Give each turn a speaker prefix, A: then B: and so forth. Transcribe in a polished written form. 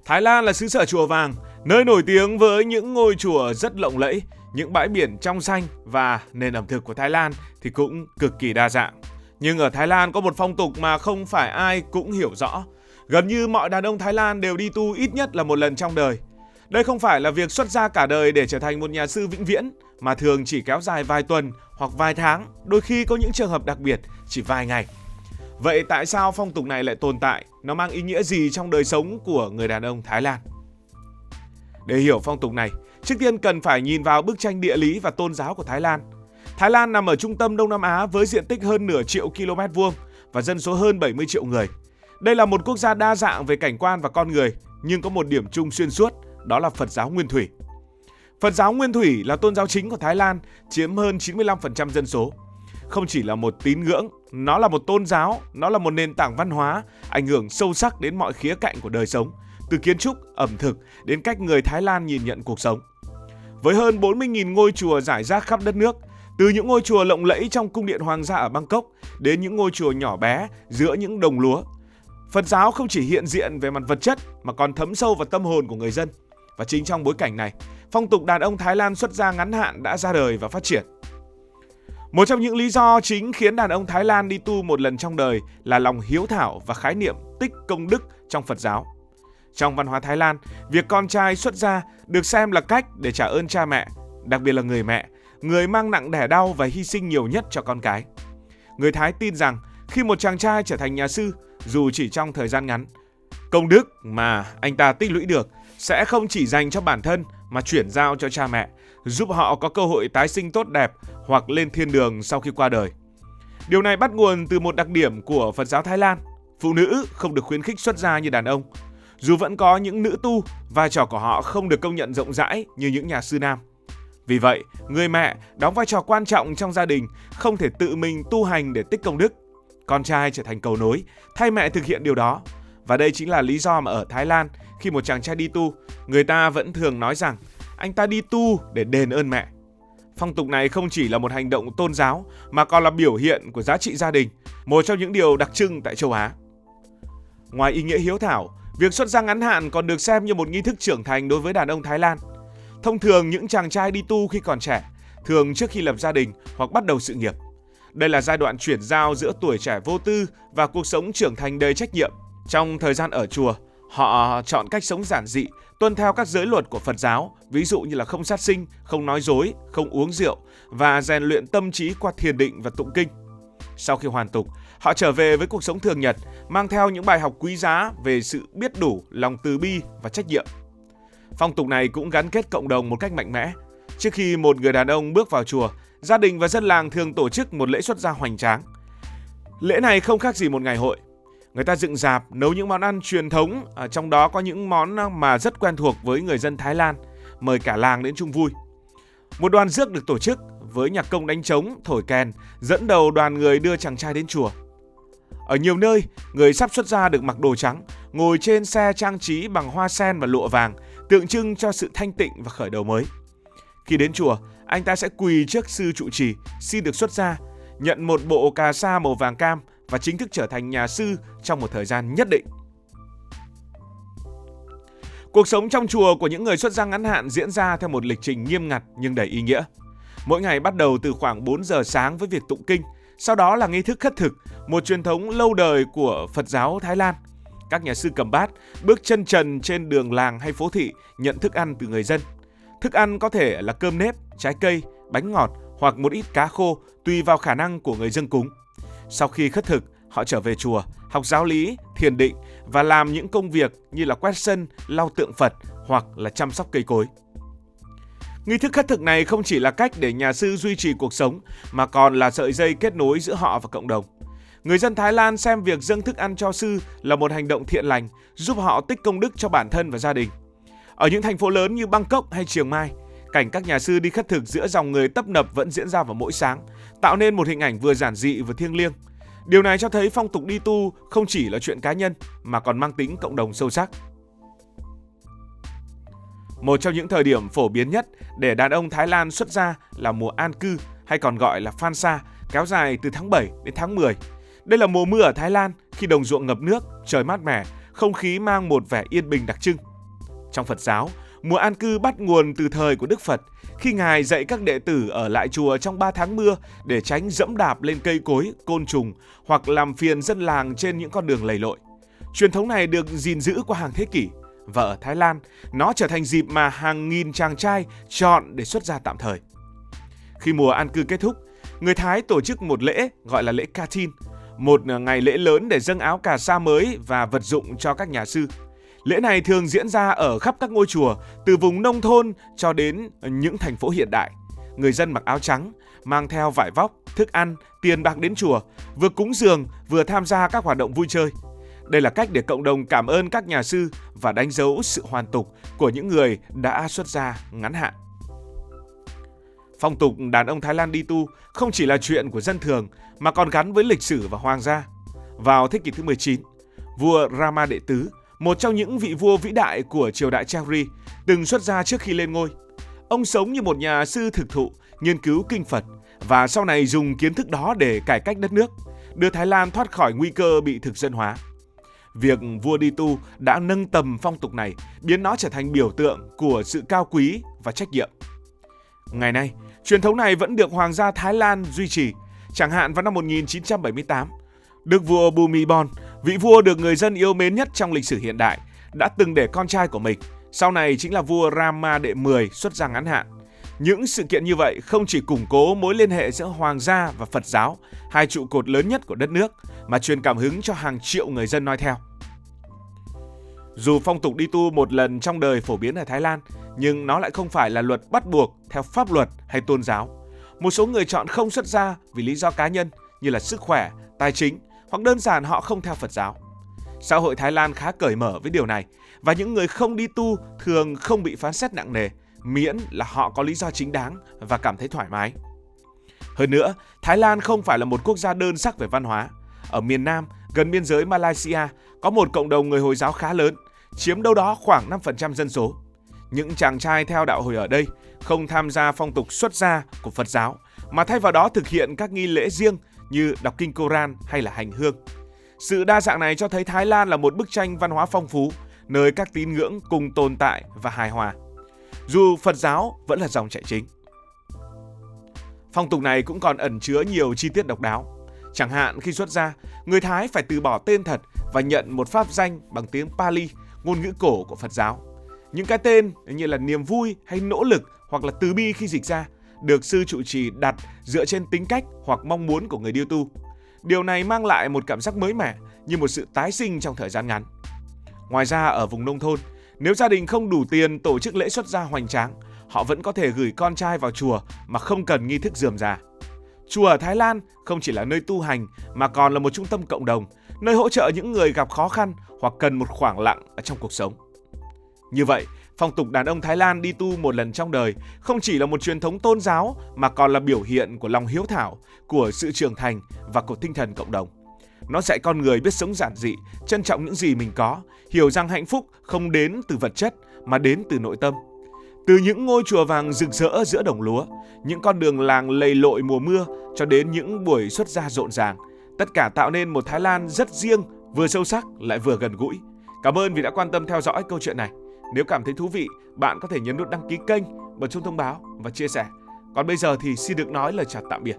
A: Thái Lan là xứ sở chùa vàng, nơi nổi tiếng với những ngôi chùa rất lộng lẫy, những bãi biển trong xanh và nền ẩm thực của Thái Lan thì cũng cực kỳ đa dạng. Nhưng ở Thái Lan có một phong tục mà không phải ai cũng hiểu rõ. Gần như mọi đàn ông Thái Lan đều đi tu ít nhất là một lần trong đời. Đây không phải là việc xuất gia cả đời để trở thành một nhà sư vĩnh viễn, mà thường chỉ kéo dài vài tuần hoặc vài tháng, đôi khi có những trường hợp đặc biệt chỉ vài ngày. Vậy tại sao phong tục này lại tồn tại? Nó mang ý nghĩa gì trong đời sống của người đàn ông Thái Lan? Để hiểu phong tục này, trước tiên cần phải nhìn vào bức tranh địa lý và tôn giáo của Thái Lan. Thái Lan nằm ở trung tâm Đông Nam Á với diện tích hơn nửa triệu km vuông và dân số hơn 70 triệu người. Đây là một quốc gia đa dạng về cảnh quan và con người, nhưng có một điểm chung xuyên suốt, đó là Phật giáo Nguyên Thủy. Phật giáo Nguyên Thủy là tôn giáo chính của Thái Lan, chiếm hơn 95% dân số. Không chỉ là một tín ngưỡng, nó là một tôn giáo, nó là một nền tảng văn hóa, ảnh hưởng sâu sắc đến mọi khía cạnh của đời sống, từ kiến trúc, ẩm thực đến cách người Thái Lan nhìn nhận cuộc sống. Với hơn 40.000 ngôi chùa rải rác khắp đất nước, từ những ngôi chùa lộng lẫy trong cung điện hoàng gia ở Bangkok đến những ngôi chùa nhỏ bé giữa những đồng lúa, Phật giáo không chỉ hiện diện về mặt vật chất mà còn thấm sâu vào tâm hồn của người dân. Và chính trong bối cảnh này, phong tục đàn ông Thái Lan xuất gia ngắn hạn đã ra đời và phát triển. Một trong những lý do chính khiến đàn ông Thái Lan đi tu một lần trong đời là lòng hiếu thảo và khái niệm tích công đức trong Phật giáo. Trong văn hóa Thái Lan, việc con trai xuất gia được xem là cách để trả ơn cha mẹ, đặc biệt là người mẹ, người mang nặng đẻ đau và hy sinh nhiều nhất cho con cái. Người Thái tin rằng khi một chàng trai trở thành nhà sư, dù chỉ trong thời gian ngắn, công đức mà anh ta tích lũy được sẽ không chỉ dành cho bản thân mà chuyển giao cho cha mẹ, giúp họ có cơ hội tái sinh tốt đẹp hoặc lên thiên đường sau khi qua đời. Điều này bắt nguồn từ một đặc điểm của Phật giáo Thái Lan: phụ nữ không được khuyến khích xuất gia như đàn ông. Dù vẫn có những nữ tu, vai trò của họ không được công nhận rộng rãi như những nhà sư nam. Vì vậy, người mẹ đóng vai trò quan trọng trong gia đình, không thể tự mình tu hành để tích công đức. Con trai trở thành cầu nối, thay mẹ thực hiện điều đó. Và đây chính là lý do mà ở Thái Lan, khi một chàng trai đi tu, người ta vẫn thường nói rằng anh ta đi tu để đền ơn mẹ. Phong tục này không chỉ là một hành động tôn giáo mà còn là biểu hiện của giá trị gia đình, một trong những điều đặc trưng tại châu Á. Ngoài ý nghĩa hiếu thảo, việc xuất gia ngắn hạn còn được xem như một nghi thức trưởng thành đối với đàn ông Thái Lan. Thông thường những chàng trai đi tu khi còn trẻ, thường trước khi lập gia đình hoặc bắt đầu sự nghiệp. Đây là giai đoạn chuyển giao giữa tuổi trẻ vô tư và cuộc sống trưởng thành đầy trách nhiệm. Trong thời gian ở chùa, họ chọn cách sống giản dị, tuân theo các giới luật của Phật giáo, ví dụ như là không sát sinh, không nói dối, không uống rượu và rèn luyện tâm trí qua thiền định và tụng kinh. Sau khi hoàn tục, họ trở về với cuộc sống thường nhật, mang theo những bài học quý giá về sự biết đủ, lòng từ bi và trách nhiệm. Phong tục này cũng gắn kết cộng đồng một cách mạnh mẽ. Trước khi một người đàn ông bước vào chùa, gia đình và dân làng thường tổ chức một lễ xuất gia hoành tráng. Lễ này không khác gì một ngày hội. Người ta dựng rạp, nấu những món ăn truyền thống, trong đó có những món mà rất quen thuộc với người dân Thái Lan, mời cả làng đến chung vui. Một đoàn rước được tổ chức với nhạc công đánh trống, thổi kèn, dẫn đầu đoàn người đưa chàng trai đến chùa. Ở nhiều nơi, người sắp xuất gia được mặc đồ trắng, ngồi trên xe trang trí bằng hoa sen và lụa vàng, tượng trưng cho sự thanh tịnh và khởi đầu mới. Khi đến chùa, anh ta sẽ quỳ trước sư trụ trì, xin được xuất gia, nhận một bộ cà sa màu vàng cam và chính thức trở thành nhà sư trong một thời gian nhất định. Cuộc sống trong chùa của những người xuất gia ngắn hạn diễn ra theo một lịch trình nghiêm ngặt nhưng đầy ý nghĩa. Mỗi ngày bắt đầu từ khoảng 4 giờ sáng với việc tụng kinh, sau đó là nghi thức khất thực, một truyền thống lâu đời của Phật giáo Thái Lan. Các nhà sư cầm bát, bước chân trần trên đường làng hay phố thị nhận thức ăn từ người dân. Thức ăn có thể là cơm nếp, trái cây, bánh ngọt hoặc một ít cá khô tùy vào khả năng của người dâng cúng. Sau khi khất thực, họ trở về chùa, học giáo lý, thiền định và làm những công việc như là quét sân, lau tượng Phật hoặc là chăm sóc cây cối. Nghi thức khất thực này không chỉ là cách để nhà sư duy trì cuộc sống mà còn là sợi dây kết nối giữa họ và cộng đồng. Người dân Thái Lan xem việc dâng thức ăn cho sư là một hành động thiện lành, giúp họ tích công đức cho bản thân và gia đình. Ở những thành phố lớn như Bangkok hay Chiang Mai, cảnh các nhà sư đi khất thực giữa dòng người tấp nập vẫn diễn ra vào mỗi sáng, tạo nên một hình ảnh vừa giản dị vừa thiêng liêng. Điều này cho thấy phong tục đi tu không chỉ là chuyện cá nhân mà còn mang tính cộng đồng sâu sắc. Một trong những thời điểm phổ biến nhất để đàn ông Thái Lan xuất gia là mùa an cư hay còn gọi là Phan Sa, kéo dài từ tháng 7 đến tháng 10. Đây là mùa mưa ở Thái Lan khi đồng ruộng ngập nước, trời mát mẻ, không khí mang một vẻ yên bình đặc trưng. Trong Phật giáo, mùa an cư bắt nguồn từ thời của Đức Phật, khi Ngài dạy các đệ tử ở lại chùa trong 3 tháng mưa để tránh dẫm đạp lên cây cối, côn trùng hoặc làm phiền dân làng trên những con đường lầy lội. Truyền thống này được gìn giữ qua hàng thế kỷ, và ở Thái Lan, nó trở thành dịp mà hàng nghìn chàng trai chọn để xuất gia tạm thời. Khi mùa an cư kết thúc, người Thái tổ chức một lễ gọi là lễ Kathin, một ngày lễ lớn để dâng áo cà sa mới và vật dụng cho các nhà sư. Lễ này thường diễn ra ở khắp các ngôi chùa, từ vùng nông thôn cho đến những thành phố hiện đại. Người dân mặc áo trắng, mang theo vải vóc, thức ăn, tiền bạc đến chùa, vừa cúng dường vừa tham gia các hoạt động vui chơi. Đây là cách để cộng đồng cảm ơn các nhà sư và đánh dấu sự hoàn tục của những người đã xuất gia ngắn hạn. Phong tục đàn ông Thái Lan đi tu không chỉ là chuyện của dân thường mà còn gắn với lịch sử và hoàng gia. Vào thế kỷ thứ 19, vua Rama Đệ Tứ, một trong những vị vua vĩ đại của triều đại Chakri, từng xuất gia trước khi lên ngôi. Ông sống như một nhà sư thực thụ, nghiên cứu kinh Phật và sau này dùng kiến thức đó để cải cách đất nước, đưa Thái Lan thoát khỏi nguy cơ bị thực dân hóa. Việc vua đi tu đã nâng tầm phong tục này, biến nó trở thành biểu tượng của sự cao quý và trách nhiệm. Ngày nay, truyền thống này vẫn được Hoàng gia Thái Lan duy trì. Chẳng hạn vào năm 1978, Đức vua Bhumibol, vị vua được người dân yêu mến nhất trong lịch sử hiện đại, đã từng để con trai của mình, sau này chính là vua Rama đệ 10 xuất gia ngắn hạn. Những sự kiện như vậy không chỉ củng cố mối liên hệ giữa Hoàng gia và Phật giáo, hai trụ cột lớn nhất của đất nước, mà truyền cảm hứng cho hàng triệu người dân noi theo. Dù phong tục đi tu một lần trong đời phổ biến ở Thái Lan, nhưng nó lại không phải là luật bắt buộc theo pháp luật hay tôn giáo. Một số người chọn không xuất gia vì lý do cá nhân như là sức khỏe, tài chính hoặc đơn giản họ không theo Phật giáo. Xã hội Thái Lan khá cởi mở với điều này và những người không đi tu thường không bị phán xét nặng nề, miễn là họ có lý do chính đáng và cảm thấy thoải mái. Hơn nữa, Thái Lan không phải là một quốc gia đơn sắc về văn hóa. Ở miền Nam, gần biên giới Malaysia, có một cộng đồng người Hồi giáo khá lớn, chiếm đâu đó khoảng 5% dân số. Những chàng trai theo đạo Hồi ở đây không tham gia phong tục xuất gia của Phật giáo, mà thay vào đó thực hiện các nghi lễ riêng như đọc kinh Koran hay là hành hương. Sự đa dạng này cho thấy Thái Lan là một bức tranh văn hóa phong phú, nơi các tín ngưỡng cùng tồn tại và hài hòa, dù Phật giáo vẫn là dòng chảy chính. Phong tục này cũng còn ẩn chứa nhiều chi tiết độc đáo. Chẳng hạn khi xuất gia, người Thái phải từ bỏ tên thật và nhận một pháp danh bằng tiếng Pali, ngôn ngữ cổ của Phật giáo. Những cái tên như là niềm vui hay nỗ lực hoặc là từ bi khi dịch ra được sư trụ trì đặt dựa trên tính cách hoặc mong muốn của người điêu tu. Điều này mang lại một cảm giác mới mẻ, như một sự tái sinh trong thời gian ngắn. Ngoài ra, ở vùng nông thôn, nếu gia đình không đủ tiền tổ chức lễ xuất gia hoành tráng, họ vẫn có thể gửi con trai vào chùa mà không cần nghi thức rườm rà. Chùa ở Thái Lan không chỉ là nơi tu hành mà còn là một trung tâm cộng đồng, nơi hỗ trợ những người gặp khó khăn hoặc cần một khoảng lặng ở trong cuộc sống. Như vậy, phong tục đàn ông Thái Lan đi tu một lần trong đời không chỉ là một truyền thống tôn giáo mà còn là biểu hiện của lòng hiếu thảo, của sự trưởng thành và của tinh thần cộng đồng. Nó dạy con người biết sống giản dị, trân trọng những gì mình có, hiểu rằng hạnh phúc không đến từ vật chất mà đến từ nội tâm. Từ những ngôi chùa vàng rực rỡ giữa đồng lúa, những con đường làng lầy lội mùa mưa cho đến những buổi xuất gia rộn ràng, tất cả tạo nên một Thái Lan rất riêng, vừa sâu sắc lại vừa gần gũi. Cảm ơn vì đã quan tâm theo dõi câu chuyện này. Nếu cảm thấy thú vị, bạn có thể nhấn nút đăng ký kênh, bật chuông thông báo và chia sẻ. Còn bây giờ thì xin được nói lời chào tạm biệt.